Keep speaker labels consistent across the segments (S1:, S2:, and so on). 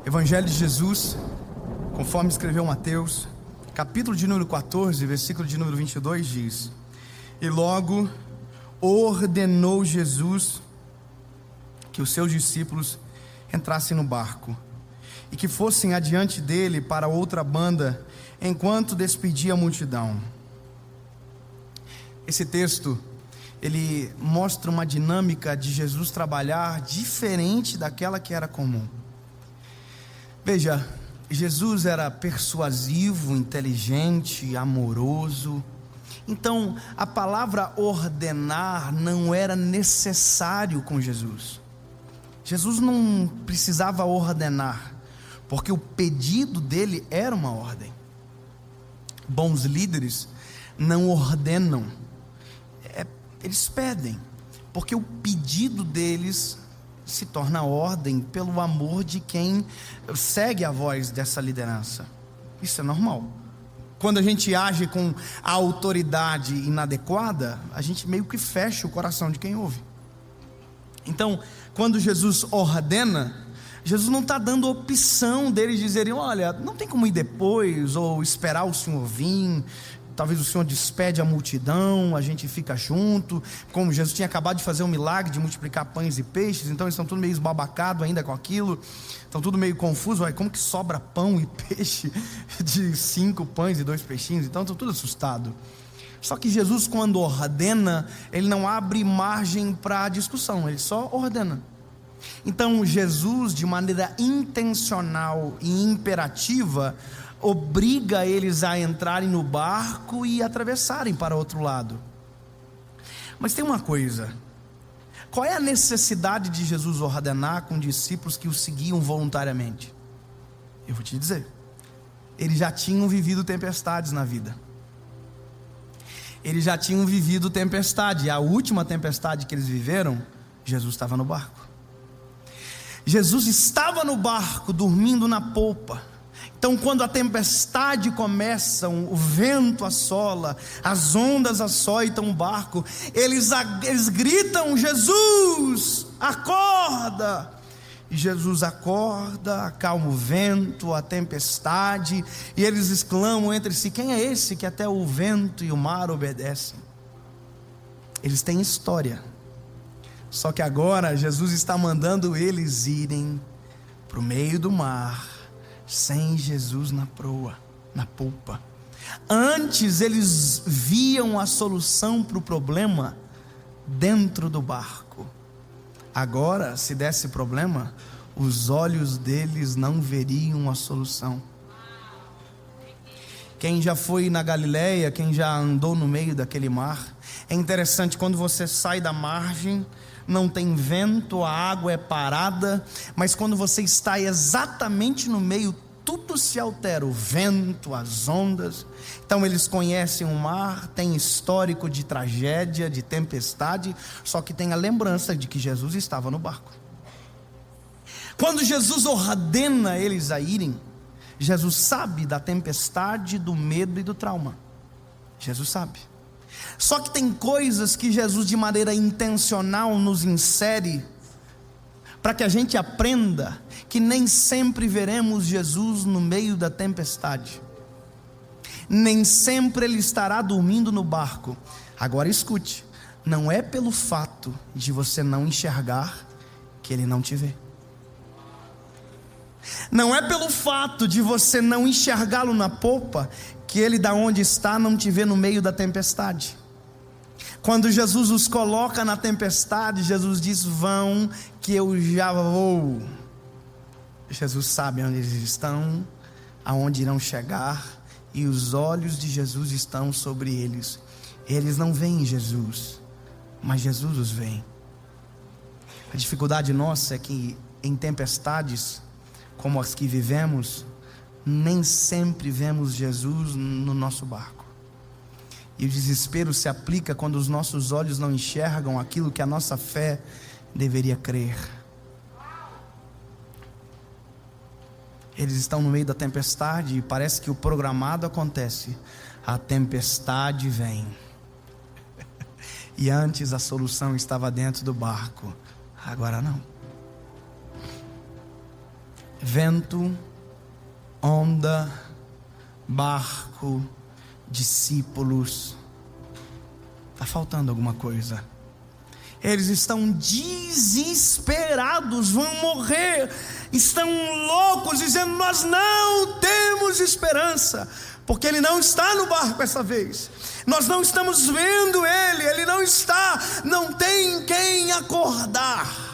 S1: Evangelho de Jesus, conforme escreveu Mateus, capítulo de número 14, versículo de número 22 diz: E logo ordenou Jesus que os seus discípulos entrassem no barco e que fossem adiante dele para outra banda, enquanto despedia a multidão. Esse texto, ele mostra uma dinâmica de Jesus trabalhar diferente daquela que era comum. Veja, Jesus era persuasivo, inteligente, amoroso. Então, a palavra ordenar não era necessário com Jesus. Jesus não precisava ordenar, porque o pedido dele era uma ordem. Bons líderes não ordenam, eles pedem, porque o pedido deles se torna ordem pelo amor de quem segue a voz dessa liderança. Isso é normal. Quando a gente age com a autoridade inadequada, a gente meio que fecha o coração de quem ouve. Então, quando Jesus ordena, Jesus não está dando opção deles dizerem: olha, não tem como ir depois, ou esperar o Senhor vir, talvez o Senhor despede a multidão, a gente fica junto. Como Jesus tinha acabado de fazer um milagre de multiplicar pães e peixes, então eles estão tudo meio esbabacados ainda com aquilo, estão tudo meio confusos. Olha, como que sobra pão e peixe de 5 pães e 2 peixinhos? Então estão tudo assustados. Só que Jesus, quando ordena, ele não abre margem para discussão, ele só ordena. Então Jesus, de maneira intencional e imperativa, obriga eles a entrarem no barco e atravessarem para outro lado. Mas tem uma coisa: qual é a necessidade de Jesus ordenar com discípulos que o seguiam voluntariamente? Eu vou te dizer, eles já tinham vivido tempestades na vida. Eles já tinham vivido tempestade. A última tempestade que eles viveram, Jesus estava no barco. Jesus estava no barco, dormindo na polpa. Então, quando a tempestade começa, o vento assola, as ondas açoitam o barco, eles gritam: Jesus, acorda! E Jesus acorda, acalma o vento, a tempestade, e eles exclamam entre si: quem é esse que até o vento e o mar obedecem? Eles têm história. Só que agora Jesus está mandando eles irem para o meio do mar, sem Jesus na proa, na polpa. Antes eles viam a solução para o problema dentro do barco. Agora, se desse problema, os olhos deles não veriam a solução. Quem já foi na Galileia, quem já andou no meio daquele mar, é interessante, quando você sai da margem, não tem vento, a água é parada, mas quando você está exatamente no meio, tudo se altera, o vento, as ondas. Então eles conhecem o mar, tem histórico de tragédia, de tempestade, só que tem a lembrança de que Jesus estava no barco. Quando Jesus ordena eles a irem, Jesus sabe da tempestade, do medo e do trauma. Jesus sabe. Só que tem coisas que Jesus, de maneira intencional, nos insere para que a gente aprenda que nem sempre veremos Jesus no meio da tempestade. Nem sempre Ele estará dormindo no barco. Agora escute, não é pelo fato de você não enxergar que Ele não te vê. Não é pelo fato de você não enxergá-lo na polpa que Ele, da onde está, não te vê no meio da tempestade. Quando Jesus os coloca na tempestade, Jesus diz: vão, que eu já vou. Jesus sabe onde eles estão, aonde irão chegar, e os olhos de Jesus estão sobre eles. Eles não veem Jesus, mas Jesus os vê. A dificuldade nossa é que em tempestades como as que vivemos, nem sempre vemos Jesus no nosso barco. E o desespero se aplica quando os nossos olhos não enxergam aquilo que a nossa fé deveria crer. Eles estão no meio da tempestade e parece que o programado acontece. A tempestade vem. E antes a solução estava dentro do barco, agora não. Vento, onda, barco, discípulos. Está faltando alguma coisa. Eles estão desesperados, vão morrer, estão loucos, dizendo: nós não temos esperança, porque ele não está no barco essa vez. Nós não estamos vendo ele não está, não tem quem acordar.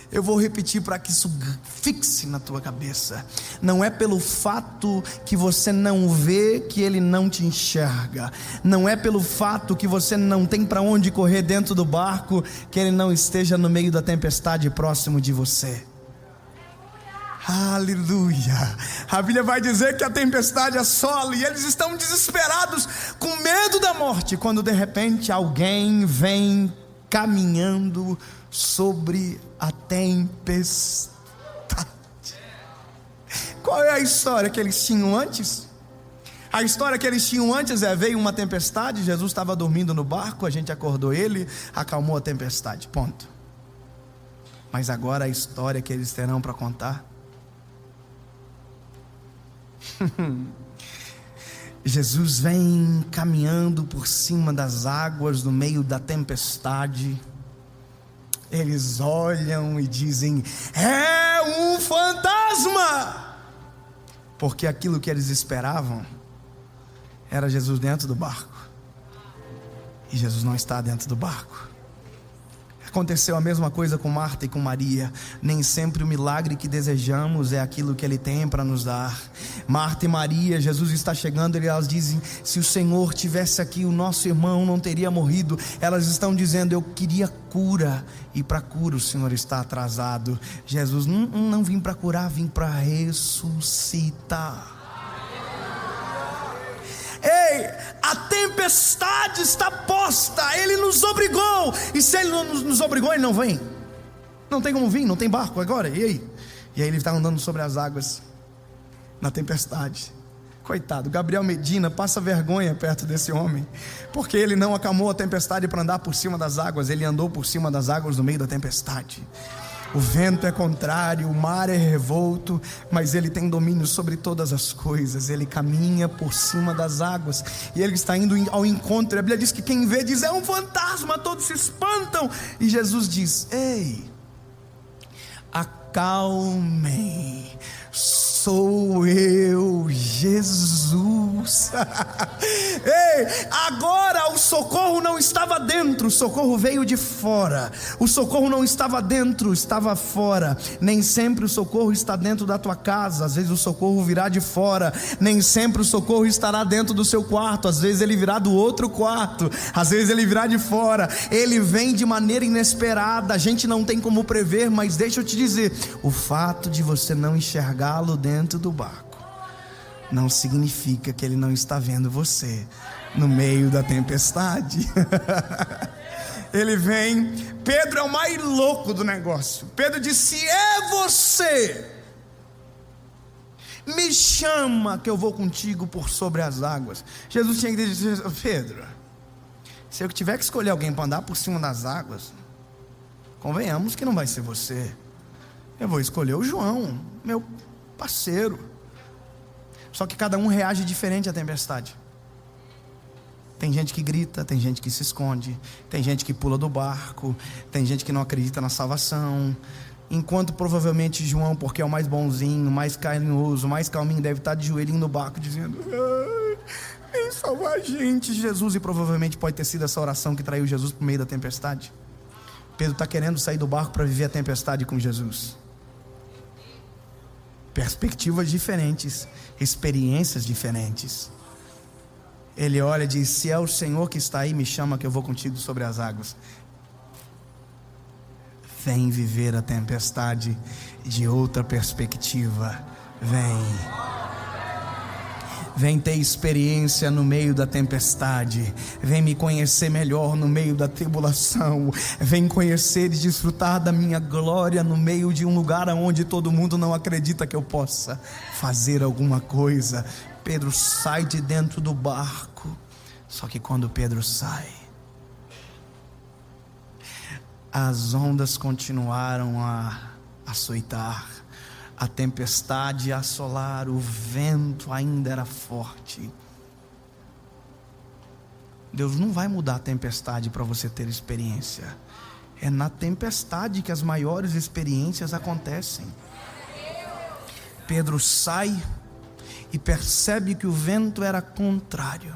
S1: Eu vou repetir para que isso fixe na tua cabeça. Não é pelo fato que você não vê que ele não te enxerga. Não é pelo fato que você não tem para onde correr dentro do barco que ele não esteja no meio da tempestade próximo de você. Aleluia. A Bíblia vai dizer que a tempestade assola e eles estão desesperados, com medo da morte, quando de repente alguém vem caminhando sobre a tempestade. Qual é a história que eles tinham antes? A história que eles tinham antes veio uma tempestade, Jesus estava dormindo no barco, a gente acordou ele, acalmou a tempestade, ponto. Mas agora a história que eles terão para contar. Jesus vem caminhando por cima das águas no meio da tempestade. Eles olham e dizem: é um fantasma, porque aquilo que eles esperavam era Jesus dentro do barco, e Jesus não está dentro do barco. Aconteceu a mesma coisa com Marta e com Maria. Nem sempre o milagre que desejamos é aquilo que Ele tem para nos dar. Marta e Maria, Jesus está chegando e elas dizem: se o Senhor tivesse aqui, o nosso irmão não teria morrido. Elas estão dizendo: eu queria cura, e para cura o Senhor está atrasado. Jesus: não vim para curar, vim para ressuscitar. Ei, a tempestade está posta, Ele nos obrigou, e se Ele não nos obrigou, Ele não vem, não tem como vir, não tem barco agora, e aí? E aí Ele está andando sobre as águas, na tempestade. Coitado, Gabriel Medina passa vergonha perto desse homem, porque ele não acalmou a tempestade para andar por cima das águas, ele andou por cima das águas no meio da tempestade. O vento é contrário, o mar é revolto, mas Ele tem domínio sobre todas as coisas. Ele caminha por cima das águas, e Ele está indo ao encontro. A Bíblia diz que quem vê diz: é um fantasma, todos se espantam. E Jesus diz: ei, acalmem, sou eu, Jesus. Ei, agora o socorro não estava dentro, o socorro veio de fora. O socorro não estava dentro, estava fora. Nem sempre o socorro está dentro da tua casa, às vezes o socorro virá de fora. Nem sempre o socorro estará dentro do seu quarto, às vezes ele virá do outro quarto, às vezes ele virá de fora. Ele vem de maneira inesperada, a gente não tem como prever. Mas deixa eu te dizer, o fato de você não enxergá-lo dentro do barco não significa que ele não está vendo você no meio da tempestade. Ele vem. Pedro é o mais louco do negócio. Pedro disse: se é você, me chama que eu vou contigo por sobre as águas. Jesus tinha que dizer: Pedro, se eu tiver que escolher alguém para andar por cima das águas, convenhamos que não vai ser você. Eu vou escolher o João, meu parceiro. Só que cada um reage diferente à tempestade. Tem gente que grita, tem gente que se esconde, tem gente que pula do barco, tem gente que não acredita na salvação. Enquanto provavelmente João, porque é o mais bonzinho, mais carinhoso, mais calminho, deve estar de joelhinho no barco dizendo: vem salvar a gente, Jesus. E provavelmente pode ter sido essa oração que traiu Jesus por meio da tempestade. Pedro está querendo sair do barco para viver a tempestade com Jesus. Perspectivas diferentes, experiências diferentes. Ele olha e diz: se é o Senhor que está aí, me chama que eu vou contigo sobre as águas. Vem viver a tempestade de outra perspectiva. Vem ter experiência no meio da tempestade. Vem me conhecer melhor no meio da tribulação. Vem conhecer e desfrutar da minha glória no meio de um lugar onde todo mundo não acredita que eu possa fazer alguma coisa. Pedro sai de dentro do barco. Só que quando Pedro sai, as ondas continuaram a açoitar, a tempestade assolar, o vento ainda era forte. Deus não vai mudar a tempestade para você ter experiência. É na tempestade que as maiores experiências acontecem. Pedro sai e percebe que o vento era contrário.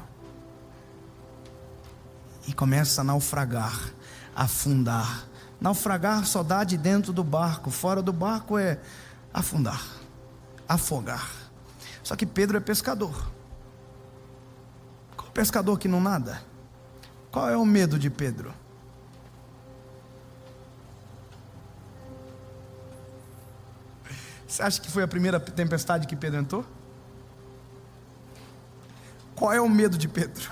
S1: E começa a naufragar, a afundar. Naufragar só dá de dentro do barco. Fora do barco é afundar, afogar. Só que Pedro é pescador. Qual pescador que não nada? Qual é o medo de Pedro? Você acha que foi a primeira tempestade que Pedro entrou? Qual é o medo de Pedro?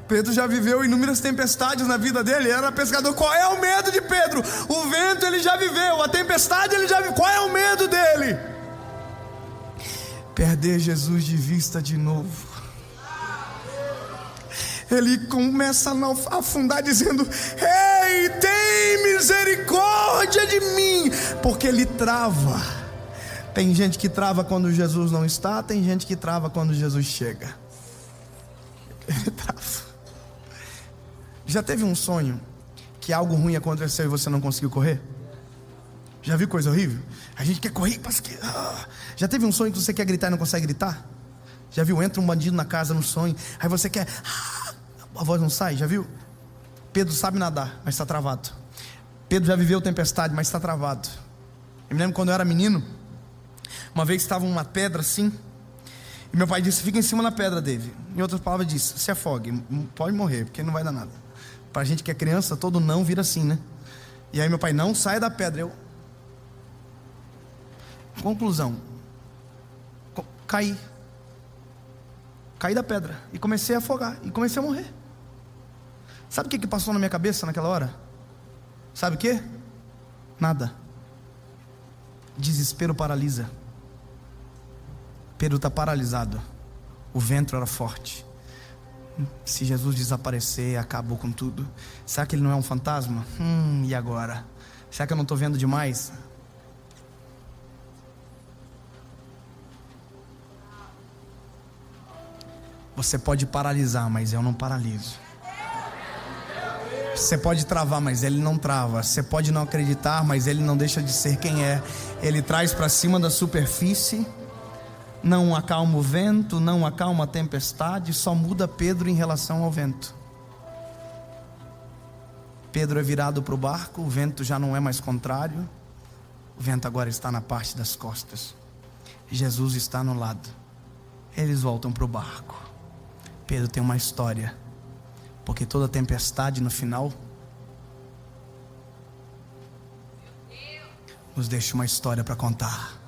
S1: Pedro já viveu inúmeras tempestades na vida dele, era pescador. Qual é o medo de Pedro? O vento ele já viveu, a tempestade ele já viveu. Qual é o medo dele? Perder Jesus de vista de novo. Ele começa a afundar dizendo: ei, tem misericórdia de mim, porque ele trava. Tem gente que trava quando Jesus não está, tem gente que trava quando Jesus chega. Ele trava. Já teve um sonho que algo ruim aconteceu e você não conseguiu correr? Já viu coisa horrível? A gente quer correr, mas que... Já teve um sonho que você quer gritar e não consegue gritar? Já viu? Entra um bandido na casa no sonho, aí você quer... A voz não sai, já viu? Pedro sabe nadar, mas está travado. Pedro já viveu tempestade, mas está travado. Eu me lembro quando eu era menino, uma vez estava uma pedra assim, e meu pai disse: fica em cima da pedra, David. Em outras palavras disse: se afogue, pode morrer, porque não vai dar nada. Para a gente que é criança, todo não vira assim, né? E aí meu pai: não, saia da pedra. Conclusão, caí da pedra e comecei a afogar e comecei a morrer. Sabe o que passou na minha cabeça naquela hora? Sabe o que? Nada. Desespero paralisa. Pedro está paralisado. O vento era forte. Se Jesus desaparecer, acabou com tudo. Será que ele não é um fantasma? E agora? Será que eu não estou vendo demais? Você pode paralisar, mas eu não paraliso. Você pode travar, mas ele não trava. Você pode não acreditar, mas ele não deixa de ser quem é. Ele traz para cima da superfície. Não acalma o vento, não acalma a tempestade. Só muda Pedro em relação ao vento. Pedro é virado para o barco. O vento já não é mais contrário. O vento agora está na parte das costas. Jesus está no lado. Eles voltam para o barco. Pedro tem uma história, porque toda tempestade no final nos deixa uma história para contar.